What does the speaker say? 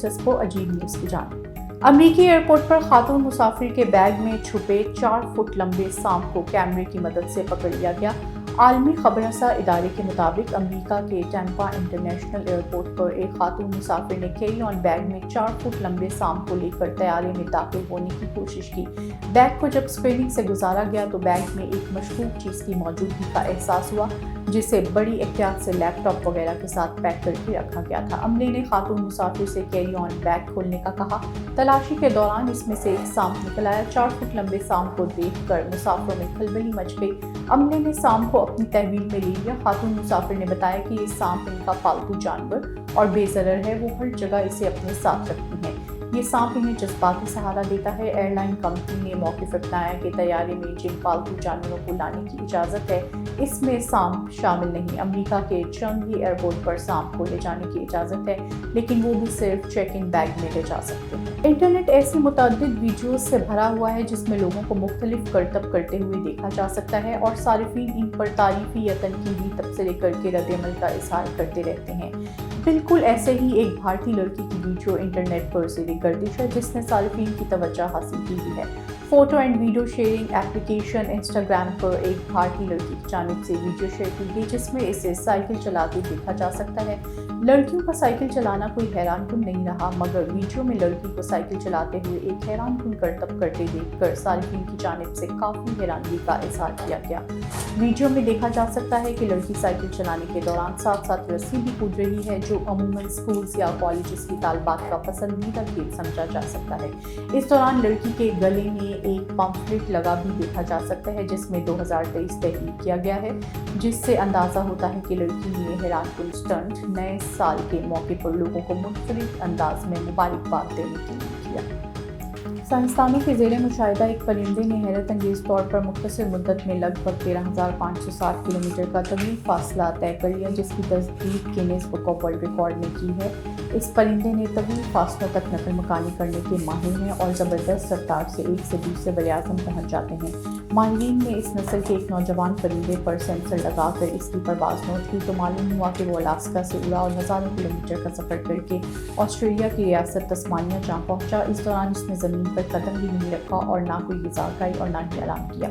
दिलचस्प और अजीब न्यूज़ की जानिब। अमरीकी एयरपोर्ट पर खातून मुसाफिर के बैग में छुपे 4 फुट लंबे सांप को कैमरे की मदद से पकड़ लिया गया। आलमी खबरसा इदारे के मुताबिक अमेरिका के टैम्पा इंटरनेशनल एयरपोर्ट पर एक खातून मुसाफिर ने कैरी ऑन बैग में 4 फुट लंबे सांप को लेकर तैयारे में दाखिल होने की कोशिश की। बैग को जब स्क्रीनिंग से गुजारा गया तो बैग में एक मशकूक चीज़ की मौजूदगी का एहसास हुआ, जिसे बड़ी एहतियात से लैपटॉप वगैरह के साथ पैक करके रखा गया था। अमले ने खातून मुसाफिर से कैरी ऑन बैग खोलने का कहा। तलाशी के दौरान इसमें से एक सांप निकल आया। 4 फुट लंबे सांप को देखकर मुसाफिरों में खलबली मच गई। अमले ने सांप को अपनी तहवील में ले लिया। खातून मुसाफिर ने बताया कि ये सांप इनका पालतू जानवर और बेज़रर है, वो हर जगह इसे अपने साथ रखती हैं। ये सांप इन्हें जज्बाती सहारा देता है। एयरलाइन कंपनी ने मौक़िफ़ अपनाया कि तैयारे में जिन पालतू जानवरों को लाने की इजाज़त है इसमें सांप शामिल नहीं। अमेरिका के चंद ही एयरपोर्ट पर सांप को ले जाने की इजाज़त है, लेकिन वो भी सिर्फ चेक इन बैग में ले जा सकते हैं। इंटरनेट ऐसी मुतअद्दिद वीडियोज़ से भरा हुआ है जिसमें लोगों को मुख्तलिफ करतब करते हुए देखा जा सकता है और सारिफीन इन पर तारीफ़ी या तनकीदी तबसरे करके रद्द-ए-अमल का इज़हार करते रहते हैं। बिल्कुल ऐसे ही एक भारतीय लड़की की वीडियो इंटरनेट पर ज़ेर गर्दिश है जिसने सारिफीन की तवज्जो हासिल की है। Photo and video sharing application Instagram पर एक भारतीय लड़की की जानिब से वीडियो शेयर की गई जिसमें इसे साइकिल चलाते देखा जा सकता है। लड़कियों का साइकिल चलाना कोई हैरानकुन नहीं रहा, मगर वीडियो में लड़की को साइकिल चलाते हुए एक हैरानकुन करतब करते देखकर सारिफीन की जानिब से काफ़ी हैरानगी का इज़हार किया गया। वीडियो में देखा जा सकता है कि लड़की साइकिल चलाने के दौरान साथ साथ रस्सी भी कूद रही है, जो अमूमन स्कूल्स या कॉलेजेस की तालिबात का पसंदीदा खेल समझा जा सकता है। इस दौरान लड़की के गले में एक पम्फलेट लगा भी देखा जा सकता है जिसमें 2023 तहरीर किया गया है, जिससे अंदाज़ा होता है कि लड़की ने हैरानकुन स्टंट नए साल के मौके पर लोगों को मुख्तलिफ अंदाज में मुबारकबाद देने के लिए किया। साइंसदानों के ज़ेरे मुशाहिदा एक परिंदे ने हैरत अंगेज़ तौर पर मुख्तसर मुद्दत में लगभग 13,560 किलोमीटर का तवील फासला तय कर लिया, जिसकी तस्दीक Guinness book of world record ने की है। इस परिंदे ने तवील फासलों तक नकल मकानी करने के माहिर हैं और ज़बरदस्त रफ्तार से एक से दूसरे बराआज़म पहुँच जाते हैं। माहिरीन ने इस नस्ल के एक नौजवान परिंदे पर सेंसर लगाकर इसकी परवाज़ नोट की तो मालूम हुआ कि वो अलास्का से उड़ा और हज़ारों किलोमीटर का सफ़र करके ऑस्ट्रेलिया की रियासत तस्मानिया जा पहुँचा। इस दौरान इसने ज़मीन पर कदम भी नहीं रखा और ना कोई ग़िज़ा खाई और ना ही आराम किया।